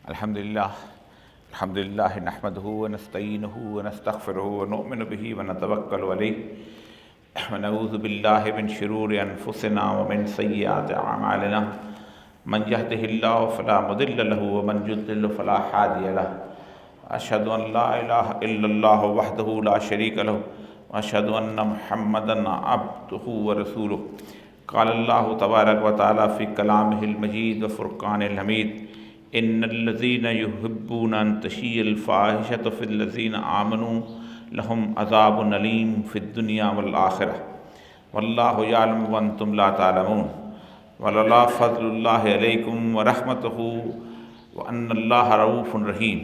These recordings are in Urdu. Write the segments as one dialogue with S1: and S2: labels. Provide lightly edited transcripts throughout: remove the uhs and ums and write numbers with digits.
S1: الحمدللہ نحمدہ ونستعینہ ونستغفرہ ونؤمن بہ ونتوکل علیہ ونعوذ باللہ من شرور انفسنا ومن سیئات اعمالنا من یہدہ اللہ فلا مضل لہ ومن یضلل فلا ہادی لہ اشہد ان لا الہ الا اللہ وحدہ لا شریک لہ واشہد ان محمدا عبدہ ورسولہ قال اللہ تبارک و تعالی فی کلامہ المجید وفرقان الحمید ان الذین یحبون ان تشیع الفاحشۃ فی الذین آمنوا لہم عذاب علیم فی الدنیا والآخرہ واللہ یعلم وانتم لا تعلمون ولولا فضل اللہ علیکم ورحمتہ وان اللہ رؤوف رحیم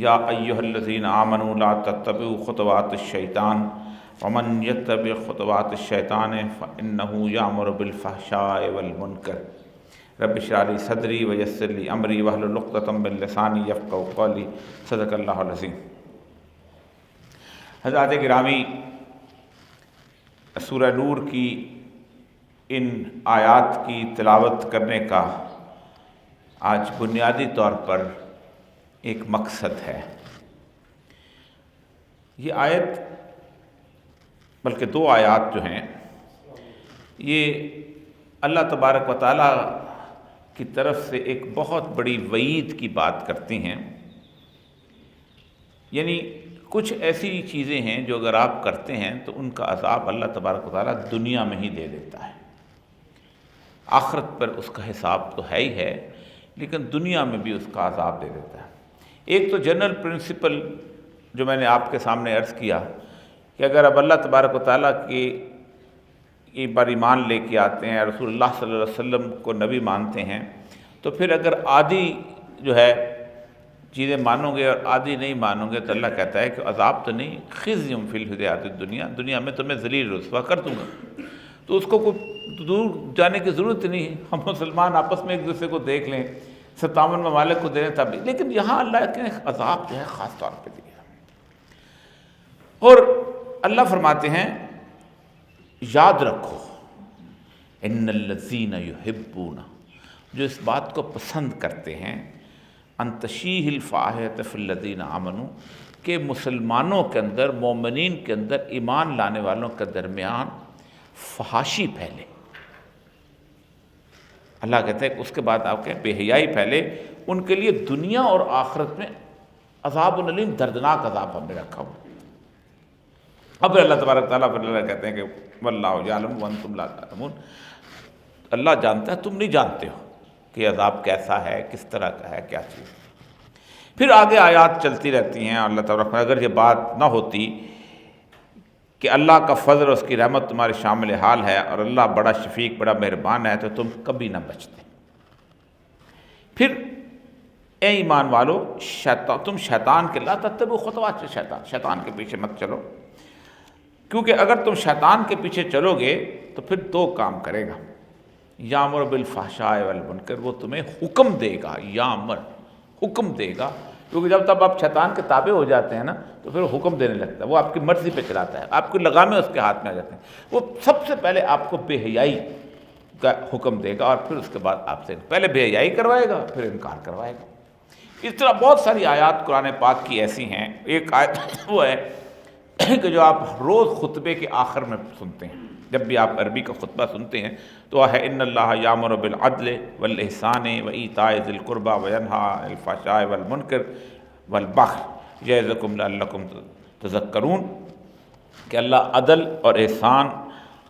S1: یا ایہا الذین آمنوا لا تتبعوا خطوات الشیطان ومن یتبع خطوات الشیطان فإنہ یأمر بالفحشاء والمنکر رب اشرح لی صدری ویسر لی امری واحلل عقدۃ من لسانی یفقہوا قولی صدق اللہ العظیم۔ حضرات گرامی، سورہ نور کی ان آیات کی تلاوت کرنے کا آج بنیادی طور پر ایک مقصد ہے۔ یہ آیت بلکہ دو آیات جو ہیں یہ اللہ تبارک و تعالیٰ کی طرف سے ایک بہت بڑی وعید کی بات کرتی ہیں، یعنی کچھ ایسی چیزیں ہیں جو اگر آپ کرتے ہیں تو ان کا عذاب اللہ تبارک و تعالیٰ دنیا میں ہی دے دیتا ہے۔ آخرت پر اس کا حساب تو ہے ہی ہے، لیکن دنیا میں بھی اس کا عذاب دے دیتا ہے۔ ایک تو جنرل پرنسپل جو میں نے آپ کے سامنے عرض کیا کہ اگر اب اللہ تبارک و تعالیٰ کی ایک بار ایمان لے کے آتے ہیں، رسول اللہ صلی اللہ علیہ وسلم کو نبی مانتے ہیں، تو پھر اگر آدھی جو ہے چیزیں مانو گے اور آدھی نہیں مانو گے تو اللہ کہتا ہے کہ عذاب تو نہیں، خزی فی الحیاۃ الدنیا، دنیا میں تمہیں ذلیل رسوا کر دوں گا۔ تو اس کو کوئی دور جانے کی ضرورت نہیں ہے، ہم مسلمان آپس میں ایک دوسرے کو دیکھ لیں، 57 ممالک کو دے دیں تب بھی، لیکن یہاں اللہ کے عذاب جو ہے خاص طور پہ دیا۔ اور اللہ فرماتے ہیں یاد رکھو ان الذین یحبون، جو اس بات کو پسند کرتے ہیں، ان تشیع الفاحشۃ فی الذین آمنوا، کہ مسلمانوں کے اندر، مومنین کے اندر، ایمان لانے والوں کے درمیان فحاشی پھیلے۔ اللہ کہتے ہیں کہ اس کے بعد آپ کہیں بے حیائی پھیلے، ان کے لیے دنیا اور آخرت میں عذاب علیم، دردناک عذاب ہم نے رکھا ہوا۔ اب اللہ تبارک تعالیٰ پر اللہ کہتے ہیں کہ واللہ یعلم وانتم لا تعلمون، اللہ جانتا ہے تم نہیں جانتے ہو کہ عذاب کیسا ہے، کس طرح کا ہے، کیا چیز۔ پھر آگے آیات چلتی رہتی ہیں۔ اللہ تبارک اگر یہ بات نہ ہوتی کہ اللہ کا فضل اور اس کی رحمت تمہارے شامل حال ہے اور اللہ بڑا شفیق، بڑا مہربان ہے، تو تم کبھی نہ بچتے۔ پھر اے ایمان والو، تم شیطان کے لا تتبعوا خطوات الشیطان، شیطان کے پیچھے مت چلو، کیونکہ اگر تم شیطان کے پیچھے چلو گے تو پھر دو کام کرے گا، یامر بالفحشاء والمنکر، وہ تمہیں حکم دے گا، یامر حکم دے گا، کیونکہ جب تک آپ شیطان کے تابع ہو جاتے ہیں نا تو پھر وہ حکم دینے لگتا ہے، وہ آپ کی مرضی پہ چلاتا ہے، آپ کی لگامیں اس کے ہاتھ میں آ جاتے ہیں۔ وہ سب سے پہلے آپ کو بے حیائی کا حکم دے گا اور پھر اس کے بعد آپ سے پہلے بے حیائی کروائے گا، پھر انکار کروائے گا۔ اس طرح بہت ساری آیات قرآن پاک کی ایسی ہیں۔ ایک آیت وہ ہے کہ جو آپ روز خطبے کے آخر میں سنتے ہیں، جب بھی آپ عربی کا خطبہ سنتے ہیں تو وہ ہے ان اللہ یامر بالعدل والاحسان وایتاء ذی القربى وینہی عن الفحشاء والمنکر والبغی یعظکم لعلکم تذکرون، کہ اللہ عدل اور احسان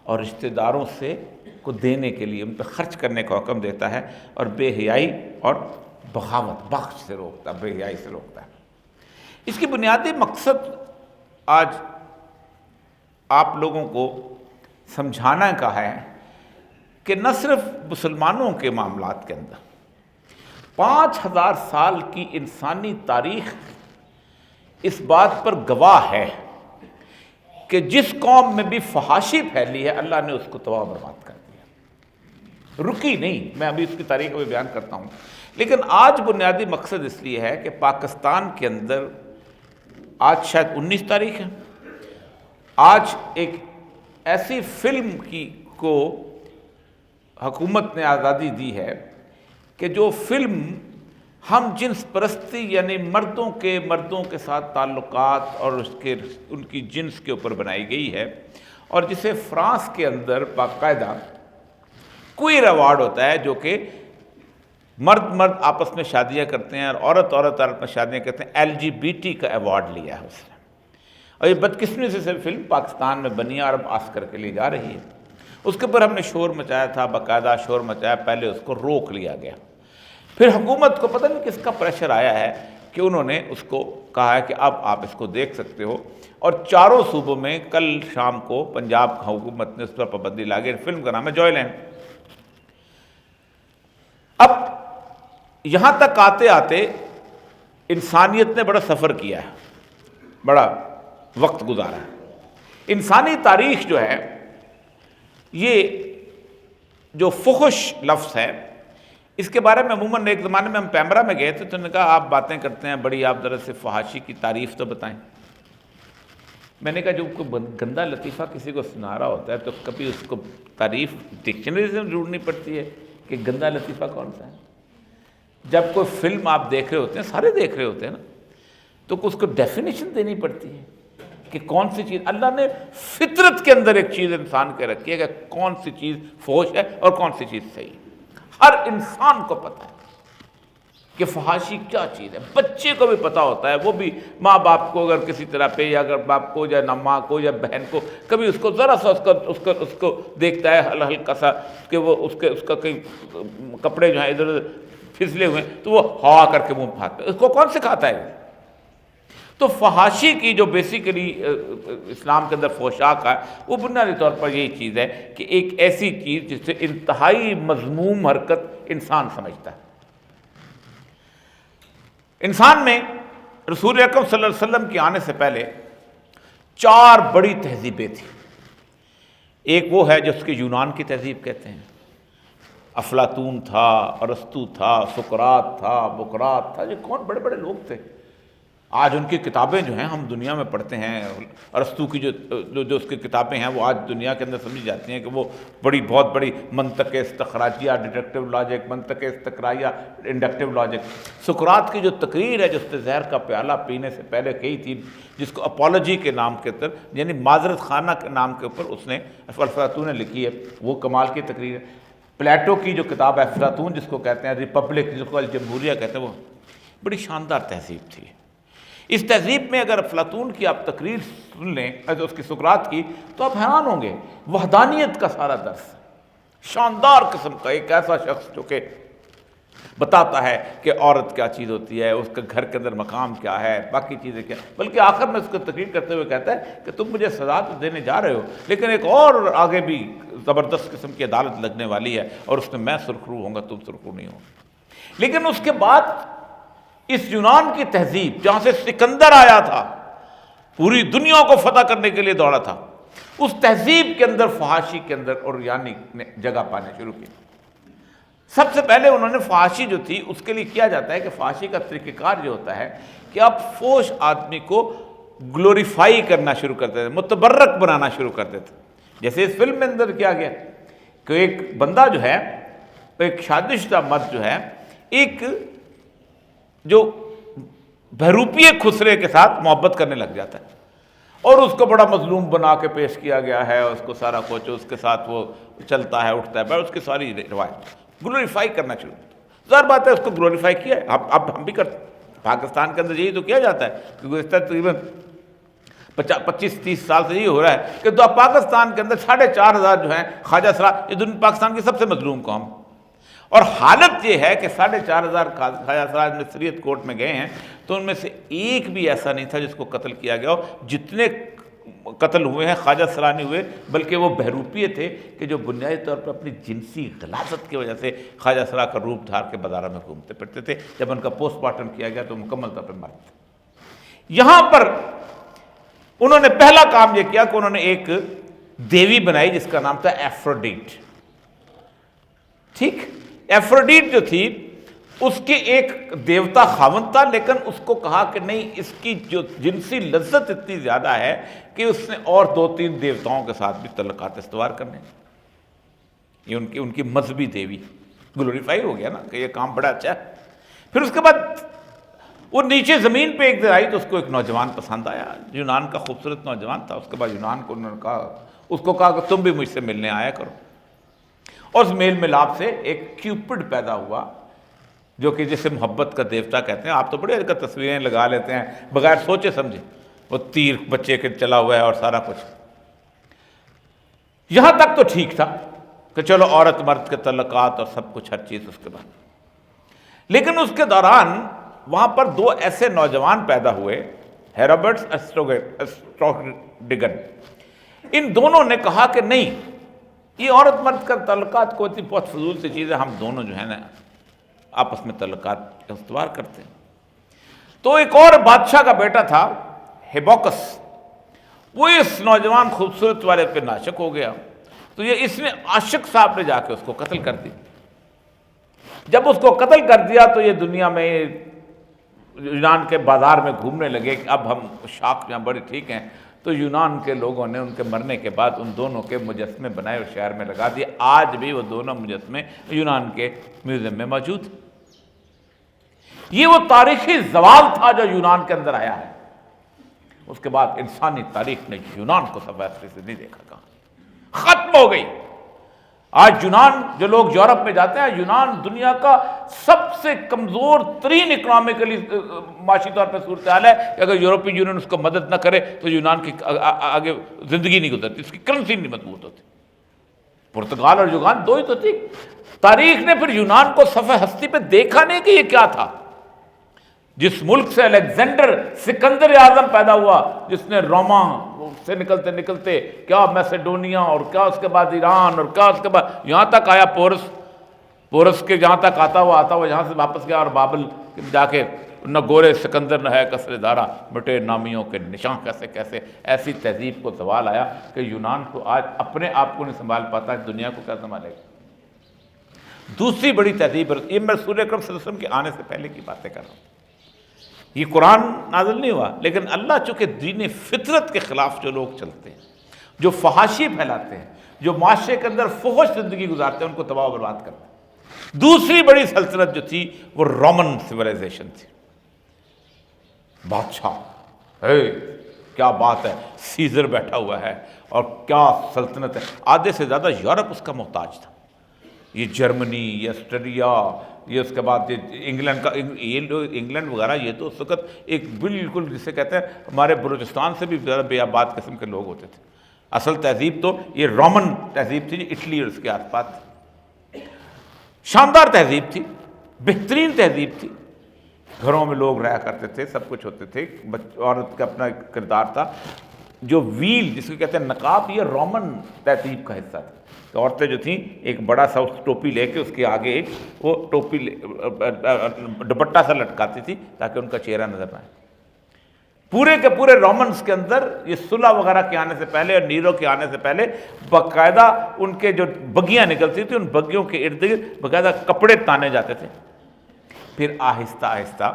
S1: اور رشتہ داروں سے کو دینے کے لیے ان پہ خرچ کرنے کا حکم دیتا ہے، اور بے حیائی اور بغاوت، بغض سے روکتا ہے، بے حیائی سے روکتا ہے۔ اس کی بنیادی مقصد آج آپ لوگوں کو سمجھانا کا ہے کہ نہ صرف مسلمانوں کے معاملات کے اندر، 5000 سال کی انسانی تاریخ اس بات پر گواہ ہے کہ جس قوم میں بھی فحاشی پھیلی ہے اللہ نے اس کو تباہ و برباد کر دیا، رکی نہیں۔ میں ابھی اس کی تاریخ بھی بیان کرتا ہوں، لیکن آج بنیادی مقصد اس لیے ہے کہ پاکستان کے اندر آج شاید 19 تاریخ ہے، آج ایک ایسی فلم کو حکومت نے آزادی دی ہے کہ جو فلم ہم جنس پرستی یعنی مردوں کے ساتھ تعلقات اور ان کی جنس کے اوپر بنائی گئی ہے، اور جسے فرانس کے اندر باقاعدہ کوئر ایوارڈ ہوتا ہے، جو کہ مرد آپس میں شادیاں کرتے ہیں اور عورت میں شادیاں کرتے ہیں، LGBT کا ایوارڈ لیا ہے اس نے، اور یہ بدقسمتی سے فلم پاکستان میں بنی ہے اور اب آسکر کے لیے جا رہی ہے۔ اس کے اوپر ہم نے شور مچایا تھا، باقاعدہ شور مچایا، پہلے اس کو روک لیا گیا، پھر حکومت کو پتہ نہیں کس کا پریشر آیا ہے کہ انہوں نے اس کو کہا ہے کہ اب آپ اس کو دیکھ سکتے ہو، اور 4 صوبوں میں کل شام کو پنجاب حکومت نے اس پر پابندی لاگی۔ فلم کا نام ہے جوائے لینڈ۔ اب یہاں تک آتے آتے انسانیت نے بڑا سفر کیا ہے، بڑا وقت گزارا ہے۔ انسانی تاریخ جو ہے، یہ جو فحش لفظ ہے، اس کے بارے میں عموماً ایک زمانے میں ہم پیمرا میں گئے تھے تو انہوں نے کہا آپ باتیں کرتے ہیں بڑی، آپ ذرا سے فحاشی کی تعریف تو بتائیں۔ میں نے کہا جو کوئی گندا لطیفہ کسی کو سنا رہا ہوتا ہے تو کبھی اس کو تعریف ڈکشنری سے ڈھونڈنی پڑتی ہے کہ گندا لطیفہ کون سا ہے۔ جب کوئی فلم آپ دیکھ رہے ہوتے ہیں، سارے دیکھ رہے ہوتے ہیں نا، تو اس کو ڈیفینیشن دینی پڑتی ہے کہ کون سی چیز، اللہ نے فطرت کے اندر ایک چیز انسان کے رکھی ہے کہ کون سی چیز فحش ہے اور کون سی چیز صحیح ہے۔ ہر انسان کو پتہ ہے کہ فحاشی کیا چیز ہے، بچے کو بھی پتہ ہوتا ہے، وہ بھی ماں باپ کو اگر کسی طرح پہ، یا اگر باپ کو یا ماں کو یا بہن کو کبھی اس کو ذرا سا اس کو دیکھتا ہے ہلکا سا کہ وہ اس کا کئی کپڑے جو ہیں ادھر ادھر پھسلے ہوئے ہیں تو وہ ہوا کر کے منہ پھاڑتا ہے، اس کو کون سکھاتا ہے؟ تو فحاشی کی جو بیسیکلی اسلام کے اندر فحشاء کا ہے، وہ بنیادی طور پر یہی چیز ہے کہ ایک ایسی چیز جس سے انتہائی مذموم حرکت انسان سمجھتا ہے۔ انسان میں رسول اکرم صلی اللہ علیہ وسلم کے آنے سے پہلے 4 بڑی تہذیبیں تھیں۔ ایک وہ ہے جس کے یونان کی تہذیب کہتے ہیں، افلاطون تھا، ارسطو تھا، سقراط تھا، بقراط تھا، یہ کون بڑے بڑے لوگ تھے۔ آج ان کی کتابیں جو ہیں ہم دنیا میں پڑھتے ہیں، ارسطو کی جو اس کی کتابیں ہیں وہ آج دنیا کے اندر سمجھی جاتی ہیں کہ وہ بہت بڑی منطق استخراجیہ، ڈیڈکٹیو لاجک، منطق استقرائیہ، انڈکٹیو لاجک۔ سقراط کی جو تقریر ہے، جو اس نے زہر کا پیالہ پینے سے پہلے کہی تھی، جس کو اپولوجی کے نام کے اندر یعنی معذرت خانہ کے نام کے اوپر اس نے افلاطون نے لکھی ہے، وہ کمال کی تقریر ہے۔ پلیٹو کی جو کتاب ہے افلاطون جس کو کہتے ہیں، ریپبلک جس کو جمہوریہ کہتے ہیں، وہ بڑی شاندار تہذیب تھی۔ اس تہذیب میں اگر افلاطون کی آپ تقریر سن لیں، اس کی سقراط کی، تو آپ حیران ہوں گے، وحدانیت کا سارا درس، شاندار قسم کا ایک ایسا شخص جو کہ بتاتا ہے کہ عورت کیا چیز ہوتی ہے، اس کا گھر کے اندر مقام کیا ہے، باقی چیزیں کیا، بلکہ آخر میں اس کو تقریر کرتے ہوئے کہتا ہے کہ تم مجھے سزا تو دینے جا رہے ہو، لیکن ایک اور آگے بھی زبردست قسم کی عدالت لگنے والی ہے، اور اس میں میں سرخرو ہوں گا، تم سرخرو نہیں ہو۔ لیکن اس کے بعد اس یونان کی تہذیب جہاں سے سکندر آیا تھا، پوری دنیا کو فتح کرنے کے لیے دوڑا تھا، اس تہذیب کے اندر فحاشی کے اندر اور یعنی نے جگہ پانے شروع کی۔ سب سے پہلے انہوں نے فحاشی جو تھی اس کے لیے کیا جاتا ہے کہ فحاشی کا طریقہ کار جو ہوتا ہے کہ آپ فوش آدمی کو گلوریفائی کرنا شروع کرتے تھے، متبرک بنانا شروع کرتے تھے۔ جیسے اس فلم میں اندر کیا گیا کہ ایک بندہ جو ہے، ایک شادی شدہ مرد جو ہے، ایک جو بہروپیے خسرے کے ساتھ محبت کرنے لگ جاتا ہے، اور اس کو بڑا مظلوم بنا کے پیش کیا گیا ہے، اس کو سارا کچھ اس کے ساتھ وہ چلتا ہے اٹھتا ہے، اس کی ساری روایت گلوریفائی کرنا شروع کرتا۔ ظاہر بات ہے اس کو گلوریفائی کیا ہے، اب ہم بھی کرتے ہیں، پاکستان کے اندر یہی تو کیا جاتا ہے کہ گزشتہ تقریباً 25-30 سال سے یہ ہو رہا ہے کہ پاکستان کے اندر 4,500 جو ہیں خواجہ سرا، یہ پاکستان کی سب سے مظلوم قوم، اور حالت یہ ہے کہ 4,500 خواجہ سراج مصریت کورٹ میں گئے ہیں تو ان میں سے ایک بھی ایسا نہیں تھا جس کو قتل کیا گیا ہو۔ جتنے قتل ہوئے ہیں خواجہ سرا نہیں ہوئے، بلکہ وہ بہروپیے تھے کہ جو بنیادی طور پر اپنی جنسی غلاظت کی وجہ سے خواجہ سرا کا روپ دھار کے بازاروں میں گھومتے پھرتے تھے۔ جب ان کا پوسٹ مارٹم کیا گیا تو مکمل طور پر مر گئے۔ یہاں پر انہوں نے پہلا کام یہ کیا کہ انہوں نے ایک دیوی بنائی جس کا نام تھا ایفروڈیٹ۔ ٹھیک، ایفروڈیٹ جو تھی اس کے ایک دیوتا خاوند تھا، لیکن اس کو کہا کہ نہیں، اس کی جو جنسی لذت اتنی زیادہ ہے کہ اس نے اور 2-3 دیوتاؤں کے ساتھ بھی تعلقات استوار کرنے۔ یہ ان کی مذہبی دیوی گلوریفائی ہو گیا نا کہ یہ کام بڑا اچھا ہے۔ پھر اس کے بعد وہ نیچے زمین پہ ایک دن آئی تو اس کو ایک نوجوان پسند آیا، یونان کا خوبصورت نوجوان تھا۔ اس کے بعد یونان کو انہوں نے کہا، اس کو کہا کہ تم بھی مجھ سے ملنے آیا کرو، اور اس میل ملاپ سے ایک کیوپڈ پیدا ہوا، جو کہ جسے محبت کا دیوتا کہتے ہیں۔ آپ تو بڑے اچھا تصویریں لگا لیتے ہیں بغیر سوچے سمجھے، وہ تیر بچے کے چلا ہوا ہے اور سارا کچھ۔ یہاں تک تو ٹھیک تھا کہ چلو عورت مرد کے تعلقات اور سب کچھ، ہر چیز اس کے بعد، لیکن اس کے دوران وہاں پر دو ایسے نوجوان پیدا ہوئے، ہیروڈوٹس اسٹریگون۔ ان دونوں نے کہا کہ نہیں، یہ عورت مرد کا تعلقات کوئی اتنی بہت فضول سی چیز ہے، ہم دونوں جو ہے نا آپس میں تعلقات استوار کرتے ہیں۔ تو ایک اور بادشاہ کا بیٹا تھا ہیبوکس، وہ اس نوجوان خوبصورت والے پہ عاشق ہو گیا، تو یہ اس نے عاشق صاحب نے جا کے اس کو قتل کر دی۔ جب اس کو قتل کر دیا تو یہ دنیا میں یونان کے بازار میں گھومنے لگے کہ اب ہم شاخ یہاں بڑے ٹھیک ہیں، تو یونان کے لوگوں نے ان کے مرنے کے بعد ان دونوں کے مجسمے بنائے اور شہر میں لگا دیے۔ آج بھی وہ دونوں مجسمے یونان کے میوزیم میں موجود ہیں۔ یہ وہ تاریخی زوال تھا جو یونان کے اندر آیا ہے۔ اس کے بعد انسانی تاریخ نے یونان کو صفحے سے نہیں دیکھا، کہاں ختم ہو گئی۔ آج یونان، جو لوگ یورپ میں جاتے ہیں، یونان دنیا کا سب سے کمزور ترین اکنامکلی معاشی طور پہ صورتحال ہے کہ اگر یورپی یونین اس کو مدد نہ کرے تو یونان کی آگے زندگی نہیں گزرتی، اس کی کرنسی نہیں مضبوط ہوتی۔ پرتگال اور یونان دو ہی تو تھی۔ تاریخ نے پھر یونان کو صفحہ ہستی پہ دیکھا نہیں کہ یہ کیا تھا۔ جس ملک سے الیگزینڈر سکندر اعظم پیدا ہوا، جس نے روما سے نکلتے نکلتے کیا میسیڈونیا اور کیا اس کے بعد ایران اور کیا اس کے بعد یہاں تک آیا پورس کے جہاں تک آتا ہوا یہاں سے واپس گیا، اور بابل جا کے نہ گورے سکندر نہ ہے کسر دارا، مٹے نامیوں کے نشان، کیسے کیسے ایسی تہذیب کو زوال آیا کہ یونان کو آج اپنے آپ کو نہیں سنبھال پاتا، دنیا کو کیا سنبھالے گا۔ دوسری بڑی تہذیب، یہ میں رسول اکرم صلی اللہ علیہ وسلم کے آنے سے پہلے کی باتیں کر رہا ہوں، یہ قرآن نازل نہیں ہوا، لیکن اللہ چونکہ دین فطرت کے خلاف جو لوگ چلتے ہیں، جو فحاشی پھیلاتے ہیں، جو معاشرے کے اندر فحش زندگی گزارتے ہیں، ان کو تباہ و برباد کرتے ہیں۔ دوسری بڑی سلطنت جو تھی وہ رومن سویلائزیشن تھی۔ بادشاہ کیا بات ہے، سیزر بیٹھا ہوا ہے اور کیا سلطنت ہے، آدھے سے زیادہ یورپ اس کا محتاج تھا۔ یہ جرمنی، یہ آسٹریلیا، یہ اس کے بعد انگلینڈ کا، یہ لوگ انگلینڈ وغیرہ یہ تو اس وقت ایک بالکل جسے کہتے ہیں ہمارے بلوچستان سے بھی زیادہ بے آباد قسم کے لوگ ہوتے تھے۔ اصل تہذیب تو یہ رومن تہذیب تھی جو اٹلی اور اس کے آس پاس تھی۔ شاندار تہذیب تھی، بہترین تہذیب تھی، گھروں میں لوگ رہا کرتے تھے، سب کچھ ہوتے تھے، عورت کا اپنا کردار تھا۔ جو ویل جس کو کہتے ہیں نقاب، یہ رومن تہذیب کا حصہ تھا۔ تو عورتیں جو تھیں ایک بڑا سا ٹوپی لے کے اس کے آگے ایک وہ ٹوپی دوپٹہ سا لٹکاتی تھی تاکہ ان کا چہرہ نظر نہ آئے۔ پورے کے پورے رومنز کے اندر یہ صلح وغیرہ کے آنے سے پہلے اور نیرو کے آنے سے پہلے باقاعدہ ان کے جو بگیاں نکلتی تھیں، ان بگیوں کے ارد گرد باقاعدہ کپڑے تانے جاتے تھے۔ پھر آہستہ آہستہ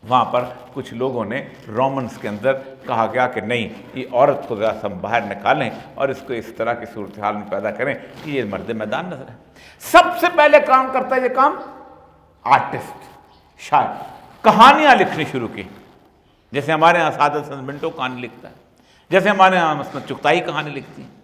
S1: وہاں پر کچھ لوگوں نے رومنز کے اندر کہا گیا کہ نہیں، یہ عورت کو ذرا سے ہم باہر نکالیں اور اس کو اس طرح کی صورتحال میں پیدا کریں کہ یہ مرد میدان نظر ہے۔ سب سے پہلے کام کرتا ہے یہ کام آرٹسٹ، شاعر، کہانیاں لکھنی شروع کی، جیسے ہمارے یہاں سعادت حسن منٹو کہانی لکھتا ہے، جیسے ہمارے یہاں مثلا چغتائی کہانی لکھتی ہیں۔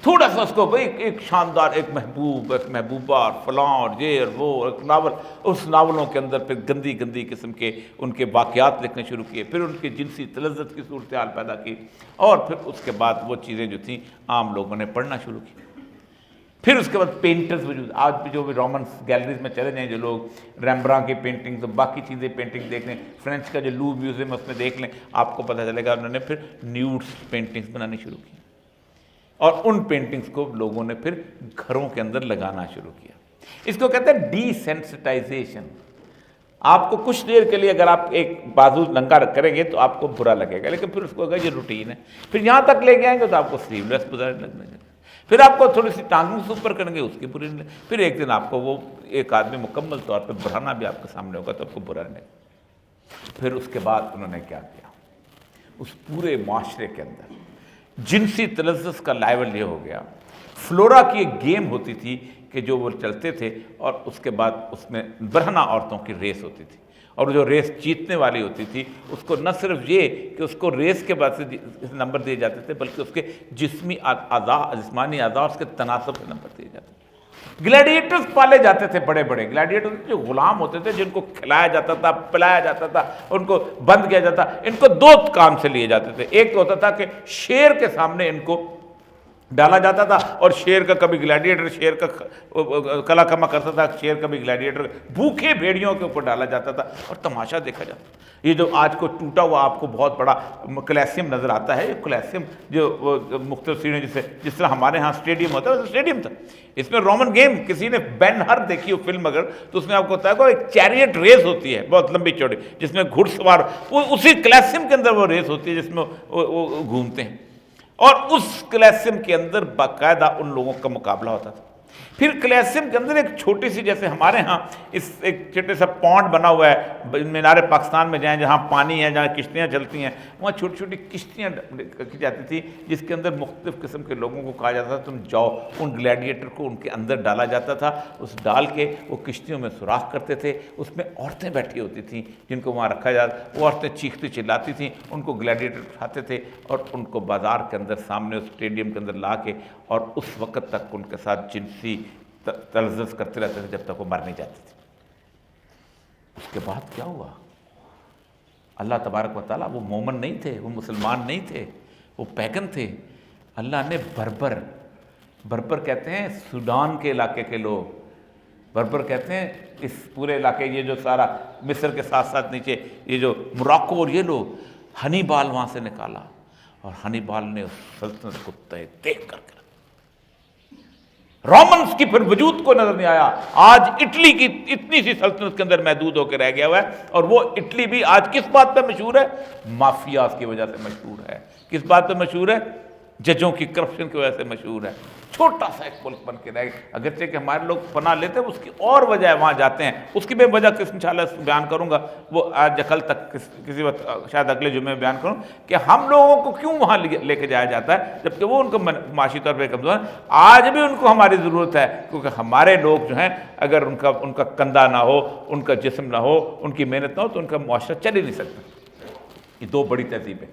S1: تھوڑا سا اس کو ایک شاندار، ایک محبوب، ایک محبوبہ اور فلاں اور یہ اور وہ، ایک ناول، اس ناولوں کے اندر پھر گندی گندی قسم کے ان کے واقعات لکھنے شروع کیے، پھر ان کی جنسی تلذت کی صورتحال پیدا کی، اور پھر اس کے بعد وہ چیزیں جو تھیں عام لوگوں نے پڑھنا شروع کی۔ پھر اس کے بعد پینٹرز وجود، آج بھی جو بھی رومنس گیلریز میں چلے جائیں جو لوگ ریمبراں کی پینٹنگز اور باقی چیزیں پینٹنگ دیکھ لیں، فرینچ کا جو لوور میوزیم ہے اس میں دیکھ لیں، آپ کو پتہ چلے گا انہوں نے پھر نیوڈس پینٹنگز بنانی شروع کی، اور ان پینٹنگز کو لوگوں نے پھر گھروں کے اندر لگانا شروع کیا۔ اس کو کہتے ہیں ڈی سینسٹائزیشن۔ آپ کو کچھ دیر کے لیے اگر آپ ایک بازو ننگا کریں گے تو آپ کو برا لگے گا، لیکن پھر اس کو اگر یہ روٹین ہے، پھر یہاں تک لے کے آئیں گے تو آپ کو سلیو لیس گزارنے لگنے گا، پھر آپ کو تھوڑی سی ٹانگوں سے اوپر کریں گے، اس کی بری نہیں لگے، پھر ایک دن آپ کو وہ ایک آدمی مکمل طور پہ بڑھانا بھی آپ کے سامنے ہوگا تو آپ کو برا نہیں لگے۔ پھر اس کے بعد انہوں نے کیا کیا، اس پورے معاشرے کے اندر جنسی تلذذ کا لیول یہ ہو گیا فلورا کی ایک گیم ہوتی تھی کہ جو وہ چلتے تھے اور اس کے بعد اس میں برہنہ عورتوں کی ریس ہوتی تھی، اور جو ریس جیتنے والی ہوتی تھی اس کو نہ صرف یہ کہ اس کو ریس کے بعد سے نمبر دیے جاتے تھے بلکہ اس کے جسمانی اعضاء اس کے تناسب سے نمبر دیے جاتے تھے۔ گلیڈیٹرز پالے جاتے تھے، بڑے بڑے گلیڈیٹرز جو غلام ہوتے تھے، جن کو کھلایا جاتا تھا، پلایا جاتا تھا، ان کو بند کیا جاتا، ان کو دو کام سے لیے جاتے تھے۔ ایک ہوتا تھا کہ شیر کے سامنے ان کو ڈالا جاتا تھا، اور شیر کا کبھی گلیڈیٹر شیر کا کلا کما کرتا تھا، شیر کبھی گلیڈیٹر بھوکے بھیڑیوں کے اوپر ڈالا جاتا تھا اور تماشا دیکھا جاتا تھا۔ یہ جو آج کو ٹوٹا ہوا آپ کو بہت بڑا کلیسیم نظر آتا ہے، یہ کلیسیم جو مختلف سیڑھیں جس طرح ہمارے ہاں اسٹیڈیم ہوتا ہے وہ اسٹیڈیم تھا۔ اس میں رومن گیم، کسی نے بین ہر دیکھی ہو فلم اگر، تو اس میں آپ کو ہوتا ہے کہ ایک چیریٹ ریس ہوتی ہے بہت لمبی چوڑی، جس میں گھڑ سوار اسی کلیسیم کے اندر وہ ریس ہوتی ہے جس میں وہ گھومتے ہیں، اور اس کلیسیم کے اندر باقاعدہ ان لوگوں کا مقابلہ ہوتا تھا۔ پھر کلیسیم کے اندر ایک چھوٹی سی، جیسے ہمارے ہاں ایک چھوٹے سا پونڈ بنا ہوا ہے، مینار پاکستان میں جائیں جہاں پانی ہے، جہاں کشتیاں چلتی ہیں، وہاں چھوٹی چھوٹی کشتیاں کی جاتی تھی جس کے اندر مختلف قسم کے لوگوں کو کہا جاتا تھا تم جاؤ، ان گلیڈیٹر کو ان کے اندر ڈالا جاتا تھا، اس ڈال کے وہ کشتیوں میں سوراخ کرتے تھے، اس میں عورتیں بیٹھی ہوتی تھیں جن کو وہاں رکھا جاتا، وہ عورتیں چیختی چلاتی تھیں، ان کو گلیڈیٹر اٹھاتے تھے اور ان کو بازار کے اندر سامنے اس اسٹیڈیم کے اندر لا کے، اور اس وقت تک ان کے ساتھ جنسی تلذذ کرتے رہتے تھے جب تک وہ مر نہیں جاتے تھے۔ اس کے بعد کیا ہوا؟ اللہ تبارک و تعالیٰ، وہ مومن نہیں تھے، وہ مسلمان نہیں تھے، وہ پیگن تھے۔ اللہ نے بربر کہتے ہیں سوڈان کے علاقے کے لوگ، بربر کہتے ہیں اس پورے علاقے، یہ جو سارا مصر کے ساتھ ساتھ نیچے یہ جو موراکو اور یہ لوگ، ہنیبال وہاں سے نکالا، اور ہنیبال نے اس سلطنت کو دیکھ کر رومنز کی پھر وجود کو نظر نہیں آیا۔ آج اٹلی کی اتنی سی سلطنت کے اندر محدود ہو کے رہ گیا ہوا ہے، اور وہ اٹلی بھی آج کس بات پہ مشہور ہے؟ مافیاز کی وجہ سے مشہور ہے۔ کس بات پہ مشہور ہے؟ ججوں کی کرپشن کی وجہ سے مشہور ہے۔ چھوٹا سا ایک ملک بن کے رہ گیا، اگرچہ کہ ہمارے لوگ پناہ لیتے ہیں، اس کی اور وجہ ہے وہاں جاتے ہیں، اس کی میں وجہ انشاءاللہ بیان کروں گا، وہ آج کل تک کسی وقت شاید اگلے جمعے میں بیان کروں کہ ہم لوگوں کو کیوں وہاں لے کے جایا جاتا ہے جبکہ وہ ان کو معاشی طور پہ کمزور ہیں۔ آج بھی ان کو ہماری ضرورت ہے، کیونکہ ہمارے لوگ جو ہیں اگر ان کا کندھا نہ ہو، ان کا جسم نہ ہو، ان کی محنت نہ ہو، تو ان کا معاشرہ چل ہی نہیں سکتا۔ یہ دو بڑی تہذیبیں،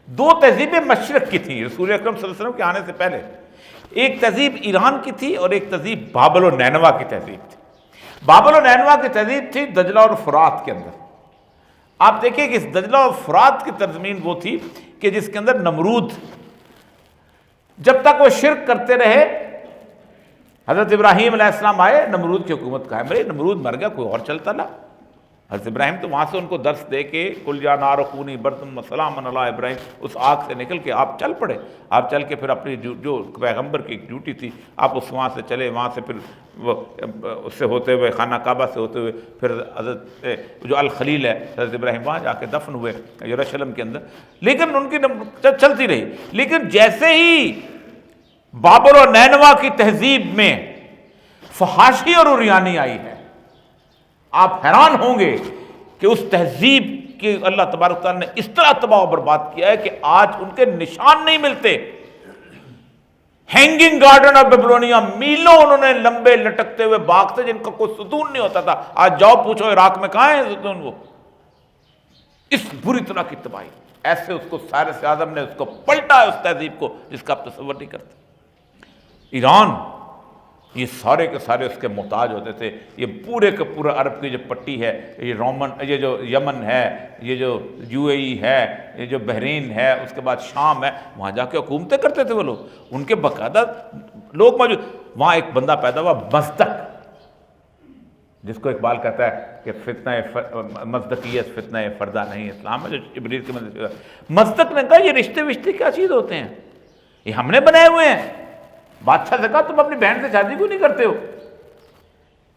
S1: دو تہذیبیں مشرق کی تھیں رسول اکرم صلی اللہ علیہ وسلم کے آنے سے پہلے۔ ایک تہذیب ایران کی تھی اور ایک تہذیب بابل و نینوا کی تہذیب تھی۔ بابل و نینوا کی تہذیب تھی دجلہ اور فرات کے اندر۔ آپ دیکھیں کہ اس دجلہ اور فرات کی ترزمین وہ تھی کہ جس کے اندر نمرود، جب تک وہ شرک کرتے رہے، حضرت ابراہیم علیہ السلام آئے، نمرود کی حکومت قائم رہی، نمرود مر گیا، کوئی اور چلتا نا۔ حضرت ابراہیم تو وہاں سے ان کو درس دے کے قل یا نار کونی بردم وسلام علی ابراہیم، اس آگ سے نکل کے آپ چل پڑے، آپ چل کے پھر اپنی جو پیغمبر کی ڈیوٹی تھی آپ اس وہاں سے چلے، وہاں سے پھر وہ اس سے ہوتے ہوئے خانہ کعبہ سے ہوتے ہوئے پھر حضرت جو الخلیل ہے حضرت ابراہیم وہاں جا کے دفن ہوئے یروشلم کے اندر۔ لیکن ان کی چلتی رہی، لیکن جیسے ہی بابل و نینوا کی تہذیب میں فحاشی اور عریانی آئی ہے، آپ حیران ہوں گے کہ اس تہذیب کے اللہ تبارک تعالیٰ نے اس طرح تباہ و برباد کیا ہے کہ آج ان کے نشان نہیں ملتے۔ ہینگنگ گارڈن آف بیبلونیا، میلوں انہوں نے لمبے لٹکتے ہوئے باغ تھے جن کا کوئی ستون نہیں ہوتا تھا، آج جاؤ پوچھو عراق میں کہاں ہے ستون؟ وہ اس بری طرح کی تباہی، ایسے اس کو سائرس اعظم نے اس کو پلٹا ہے اس تہذیب کو جس کا آپ تصور نہیں کرتے۔ ایران یہ سارے کے سارے اس کے محتاج ہوتے تھے، یہ پورے کا پورا عرب کی جو پٹی ہے، یہ رومن، یہ جو یمن ہے، یہ جو یو اے ای ہے، یہ جو بحرین ہے، اس کے بعد شام ہے، وہاں جا کے حکومتیں کرتے تھے وہ لوگ، ان کے باقاعدہ لوگ موجود۔ وہاں ایک بندہ پیدا ہوا مزدق، جس کو اقبال کہتا ہے کہ فتنہ مزدقیت فتنہ فردہ نہیں اسلام ہے، جو ابلیس کے مزدق نے کہا یہ رشتے وشتے کیا چیز ہوتے ہیں، یہ ہم نے بنائے ہوئے ہیں۔ بادشاہ سے کہا تم اپنی بہن سے شادی کیوں نہیں کرتے ہو؟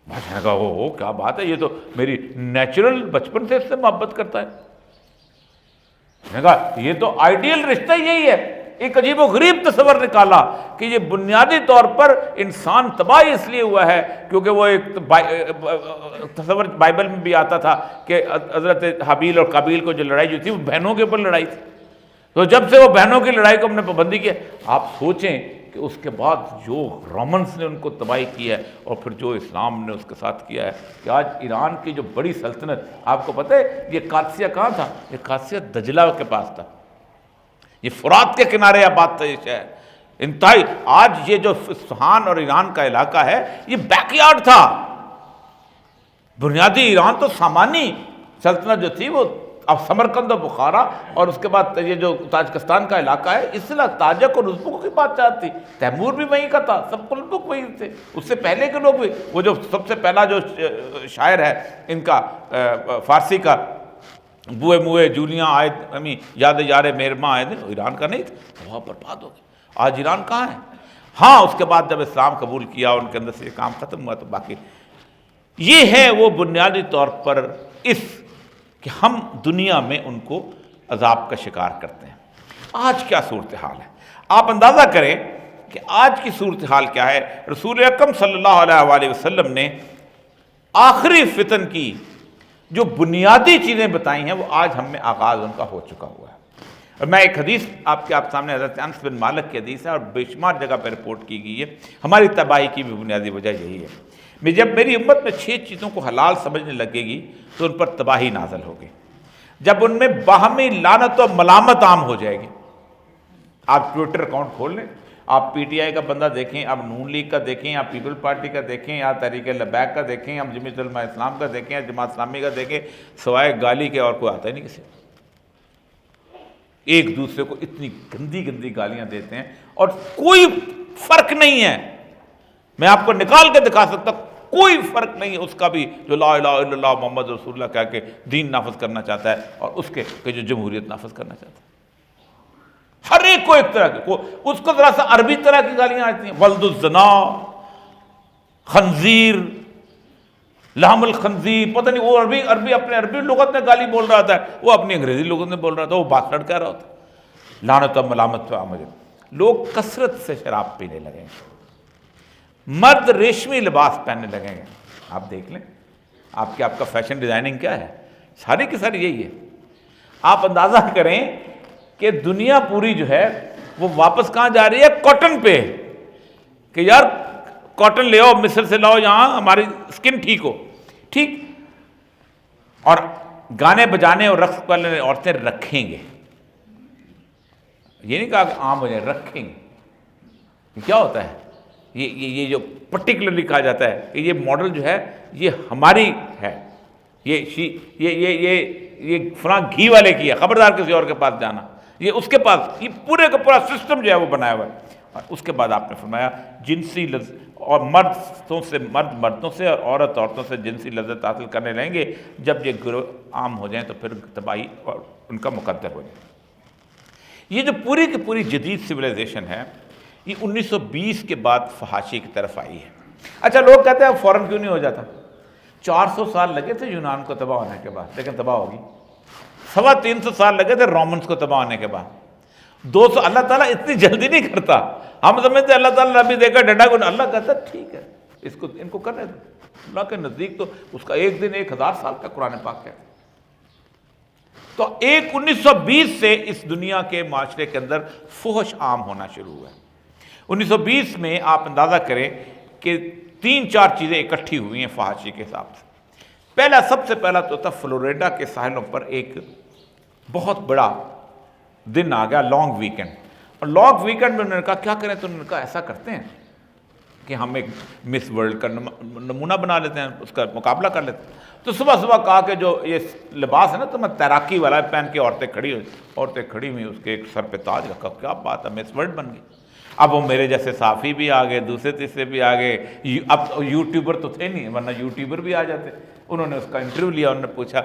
S1: بادشاہ نے کہا او کیا بات ہے، یہ تو میری نیچرل بچپن سے اس سے محبت کرتا ہے۔ میں نے کہا یہ تو آئیڈیل رشتہ یہی ہے۔ ایک عجیب و غریب تصور نکالا کہ یہ بنیادی طور پر انسان تباہ اس لیے ہوا ہے کیونکہ وہ ایک تصور بائبل میں بھی آتا تھا کہ حضرت حابیل اور قابیل کو جو لڑائی جو تھی وہ بہنوں کے اوپر لڑائی تھی، تو جب سے وہ بہنوں کی لڑائی کو ہم نے پابندی کی، آپ سوچیں کہ اس کے بعد جو رومنس نے ان کو تباہی کی ہے اور پھر جو اسلام نے اس کے ساتھ کیا ہے کہ آج ایران کی جو بڑی سلطنت، آپ کو پتہ ہے یہ قادسیہ کہاں تھا؟ یہ قادسیہ دجلہ کے پاس تھا، یہ فرات کے کنارے آباد تھا یہ شہر انتہائی۔ آج یہ جو اصفہان اور ایران کا علاقہ ہے یہ بیک یارڈ تھا۔ بنیادی ایران تو سامانی سلطنت جو تھی وہ اب سمرقند و بخارا اور اس کے بعد یہ جو تاجکستان کا علاقہ ہے، اس سے تاجک اور ازبکوں کی بادشاہ تھی، تیمور بھی وہیں کا تھا، سب قلمبک وہیں تھے، اس سے پہلے کے لوگ بھی، وہ جو سب سے پہلا جو شاعر ہے ان کا فارسی کا، بوئے موئے جولیاں آئے ہمیں یاد یار مہرباں آئے دن، ایران کا نہیں تھا، وہ برباد ہو گیا۔ آج ایران کہاں ہے؟ ہاں اس کے بعد جب اسلام قبول کیا ان کے اندر سے یہ کام ختم ہوا، تو باقی یہ ہے وہ بنیادی طور پر اس کہ ہم دنیا میں ان کو عذاب کا شکار کرتے ہیں۔ آج کیا صورتحال ہے؟ آپ اندازہ کریں کہ آج کی صورتحال کیا ہے۔ رسول اکرم صلی اللہ علیہ وآلہ وسلم نے آخری فتن کی جو بنیادی چیزیں بتائی ہیں وہ آج ہم میں آغاز ان کا ہو چکا ہوا ہے۔ اور میں ایک حدیث آپ کے سامنے، حضرت انس بن مالک کی حدیث ہے اور بے شمار جگہ پہ رپورٹ کی گئی ہے۔ ہماری تباہی کی بھی بنیادی وجہ یہی ہے۔ جب میری امت میں 6 چیزوں کو حلال سمجھنے لگے گی تو ان پر تباہی نازل ہوگی۔ جب ان میں باہمی لعنت و ملامت عام ہو جائے گی، آپ ٹویٹر اکاؤنٹ کھول لیں، آپ پی ٹی آئی کا بندہ دیکھیں، آپ نون لیگ کا دیکھیں، آپ پیپل پارٹی کا دیکھیں، آپ تحریک لبیک کا دیکھیں، آپ جمعیت علماء اسلام کا دیکھیں، جماعت اسلامی کا دیکھیں، سوائے گالی کے اور کوئی آتا ہی نہیں کسی۔ ایک دوسرے کو اتنی گندی گندی گالیاں دیتے ہیں اور کوئی فرق نہیں ہے۔ میں آپ کو نکال کے دکھا سکتا، کوئی فرق نہیں ہے اس کا بھی جو لا الہ الا اللہ محمد رسول اللہ کہہ کے دین نافذ کرنا چاہتا ہے اور اس کے کہ جو جمہوریت نافذ کرنا چاہتا ہے۔ ہر ایک کو ایک طرح کی، اس کو ذرا سا عربی طرح کی گالیاں آتی ہیں، ولد الزنا، خنزیر، لحم الخنزیر، پتہ نہیں وہ عربی اپنے عربی لغت میں گالی بول رہا تھا، وہ اپنی انگریزی لغت میں بول رہا تھا، وہ باسٹرڈ کہہ رہا ہوتا۔ لعنت و ملامت پہ آمد۔ لوگ کثرت سے شراب پینے لگے ہیں، مرد ریشمی لباس پہننے لگیں گے۔ آپ دیکھ لیں آپ کا فیشن ڈیزائننگ کیا ہے، ساری کی ساری یہی ہے۔ آپ اندازہ کریں کہ دنیا پوری جو ہے وہ واپس کہاں جا رہی ہے؟ کاٹن پہ، کہ یار کاٹن لے آؤ، مصر سے لاؤ، یہاں ہماری اسکن ٹھیک ہو، ٹھیک۔ اور گانے بجانے اور رقص والے عورتیں رکھیں گے، یہ نہیں کہا کہ عام ہو جائے، رکھیں گے۔ یہ کیا ہوتا ہے؟ یہ جو پرٹیکولرلی کہا جاتا ہے کہ یہ ماڈل جو ہے یہ ہماری ہے، یہ فلاں گھی والے کی ہے، خبردار کسی اور کے پاس جانا، یہ اس کے پاس، یہ پورے کا پورا سسٹم جو ہے وہ بنایا ہوا ہے۔ اور اس کے بعد آپ نے فرمایا جنسی اور مرد مردوں سے اور عورت عورتوں سے جنسی لذت حاصل کرنے لگیں گے۔ جب یہ گروہ عام ہو جائیں تو پھر تباہی اور ان کا مقدر ہو جائے۔ یہ جو پوری کی پوری جدید سویلائزیشن ہے یہ 1920 کے بعد فحاشی کی طرف آئی ہے۔ اچھا لوگ کہتے ہیں فوراً کیوں نہیں ہو جاتا؟ 400 سال لگے تھے یونان کو تباہ ہونے کے بعد، لیکن تباہ ہوگی۔ 350 سال لگے تھے رومنس کو تباہ ہونے کے بعد۔ 200 اللہ تعالیٰ اتنی جلدی نہیں کرتا۔ ہم سمجھتے ہیں اللہ تعالیٰ نبی دے کر ڈنڈا کو، اللہ کہتا ہے ٹھیک ہے ان کو کرنے دو۔ اللہ کے نزدیک تو اس کا ایک دن 1000 سال کا قرآن پاک ہے۔ تو 1920 سے اس دنیا کے معاشرے کے اندر فحش عام ہونا شروع ہوا ہے۔ 1920 میں آپ اندازہ کریں کہ 3-4 چیزیں اکٹھی ہوئی ہیں فحاشی کے حساب سے۔ سب سے پہلا تو تھا فلوریڈا کے ساحلوں پر ایک بہت بڑا دن آ گیا، لانگ ویکنڈ۔ اور لانگ ویکنڈ میں انہوں نے کہا کیا کریں، تو انہوں نے کہا ایسا کرتے ہیں کہ ہم ایک مس ورلڈ کا نمونہ بنا لیتے ہیں، اس کا مقابلہ کر لیتے ہیں۔ تو صبح صبح کہا کہ جو یہ لباس ہے نا تو میں تیراکی والا پہن کے عورتیں کھڑی ہوئی اس کے ایک سر پہ تاج رکھا، کیا بات ہے، مس ورلڈ بن گئی۔ اب وہ میرے جیسے صحافی بھی آ گئے، دوسرے تیسرے بھی آ گئے، اب یوٹیوبر تو تھے نہیں ورنہ یوٹیوبر بھی آ جاتے۔ انہوں نے اس کا انٹرویو لیا، انہوں نے پوچھا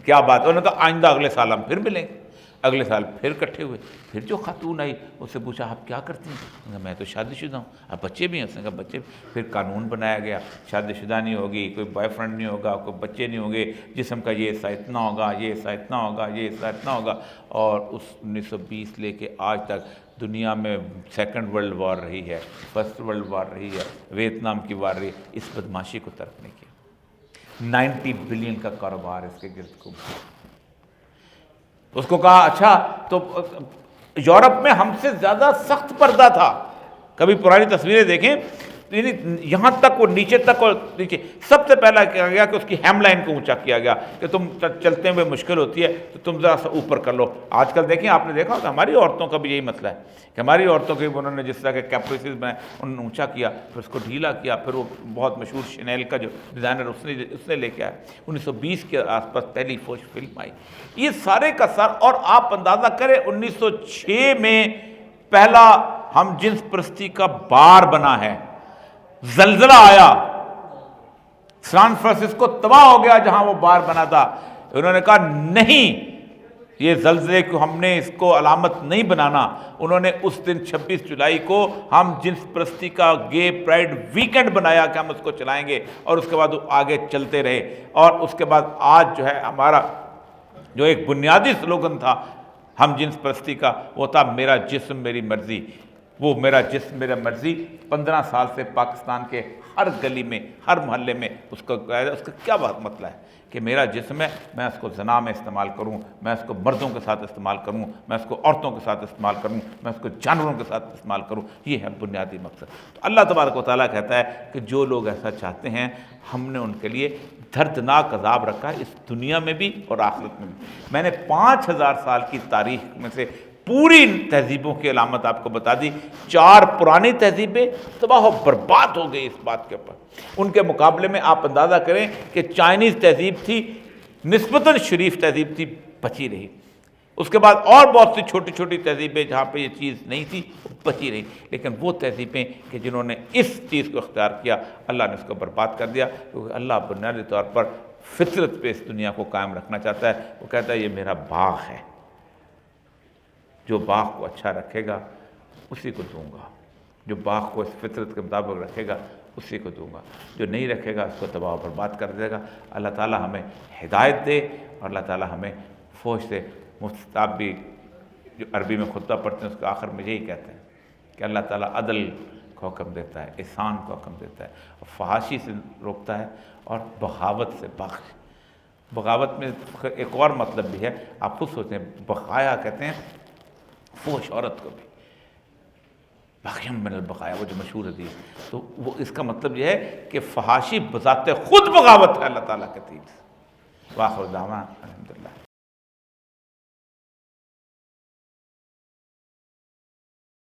S1: کیا بات ہے، انہوں نے کہا آئندہ اگلے سال ہم پھر ملیں گے۔ اگلے سال پھر اکٹھے ہوئے، پھر جو خاتون آئی اس سے پوچھا آپ کیا کرتی ہیں، انہوں نے کہا میں تو شادی شدہ ہوں۔ اب بچے بھی ہیں، اس نے کہا بچے، پھر قانون بنایا گیا شادی شدہ نہیں ہوگی، کوئی بوائے فرینڈ نہیں ہوگا، کوئی بچے نہیں ہوں گے، جسم کا یہ حصہ اتنا ہوگا، یہ حصہ اتنا ہوگا، یہ حصہ اتنا ہوگا۔ اور اس 1920 لے کے آج تک دنیا میں 2nd ورلڈ وار رہی ہے، 1st ورلڈ وار رہی ہے، ویتنام کی وار رہی، اس بدماشی کو ترک نہیں کیا۔ 90 بلین کا کاروبار اس کے گرد کو۔ اس کو کہا اچھا تو یورپ میں ہم سے زیادہ سخت پردہ تھا، کبھی پرانی تصویریں دیکھیں، یعنی یہاں تک وہ نیچے تک اور نیچے، سب سے پہلا کیا گیا کہ اس کی ہیم لائن کو اونچا کیا گیا کہ تم چلتے ہوئے مشکل ہوتی ہے تو تم ذرا سا اوپر کر لو۔ آج کل دیکھیں، آپ نے دیکھا ہوگا ہماری عورتوں کا بھی یہی مسئلہ ہے کہ ہماری عورتوں کے انہوں نے جس طرح کے کیپریسز بنائے، انہوں نے اونچا کیا، پھر اس کو ڈھیلا کیا، پھر وہ بہت مشہور شنیل کا جو ڈیزائنر اس نے لے کے آیا، 1920 کے آس پاس پہلی فوج فلم آئی۔ یہ سارے کا سارا، اور آپ اندازہ کریں 1906 میں پہلا ہم جنس پرستی کا بار بنا ہے، زلزلہ آیا، سان فرانسسکو تباہ ہو گیا جہاں وہ بار بنا تھا۔ انہوں نے کہا نہیں، یہ زلزلے کو ہم نے اس کو علامت نہیں بنانا۔ انہوں نے اس دن 26 جولائی کو ہم جنس پرستی کا گے پرائڈ ویکنڈ بنایا کہ ہم اس کو چلائیں گے، اور اس کے بعد وہ آگے چلتے رہے۔ اور اس کے بعد آج جو ہے ہمارا جو ایک بنیادی سلوگن تھا ہم جنس پرستی کا، وہ تھا میرا جسم میری مرضی۔ وہ میرا جسم میرا مرضی 15 سال سے پاکستان کے ہر گلی میں، ہر محلے میں اس کا کیا مسئلہ ہے کہ میرا جسم ہے، میں اس کو زنا میں استعمال کروں، میں اس کو مردوں کے ساتھ استعمال کروں، میں اس کو عورتوں کے ساتھ استعمال کروں، میں اس کو جانوروں کے ساتھ استعمال کروں۔ یہ ہے بنیادی مقصد۔ تو اللہ تبارک و تعالیٰ کہتا ہے کہ جو لوگ ایسا چاہتے ہیں، ہم نے ان کے لیے دردناک عذاب رکھا ہے، اس دنیا میں بھی اور آخرت میں بھی۔ میں نے 5000 سال کی تاریخ میں سے پوری تہذیبوں کی علامت آپ کو بتا دی۔ 4 پرانی تہذیبیں تباہ و برباد ہو گئی اس بات کے اوپر۔ ان کے مقابلے میں آپ اندازہ کریں کہ چائنیز تہذیب تھی، نسبتاً شریف تہذیب تھی، بچی رہی۔ اس کے بعد اور بہت سی چھوٹی چھوٹی تہذیبیں جہاں پہ یہ چیز نہیں تھی، بچی رہی۔ لیکن وہ تہذیبیں کہ جنہوں نے اس چیز کو اختیار کیا، اللہ نے اس کو برباد کر دیا، کیونکہ اللہ بنیادی طور پر فطرت پہ اس دنیا کو قائم رکھنا چاہتا ہے۔ وہ کہتا ہے یہ میرا باغ ہے، جو باغ کو اچھا رکھے گا اسی کو دوں گا، جو باغ کو اس فطرت کے مطابق رکھے گا اسی کو دوں گا، جو نہیں رکھے گا اس کو تباہ و برباد کر دے گا۔ اللہ تعالیٰ ہمیں ہدایت دے، اور اللہ تعالیٰ ہمیں فوج سے۔ مفتاب بھی جو عربی میں خطبہ پڑھتے ہیں اس کے آخر میں یہی کہتے ہیں کہ اللہ تعالیٰ عدل کو حکم دیتا ہے، احسان کو حکم دیتا ہے، اور فحاشی سے روکتا ہے، اور بغاوت سے بخش۔ بغاوت میں ایک اور مطلب بھی ہے، آپ خود سوچیں، بقایا کہتے ہیں فوش عورت کو بھی، بغیم من البقایا، وہ جو مشہور حدیث، تو وہ اس کا مطلب یہ ہے کہ فحاشی بذات خود بغاوت ہے اللہ تعالیٰ کے دین سے۔ وآخر دعوانا الحمدللہ۔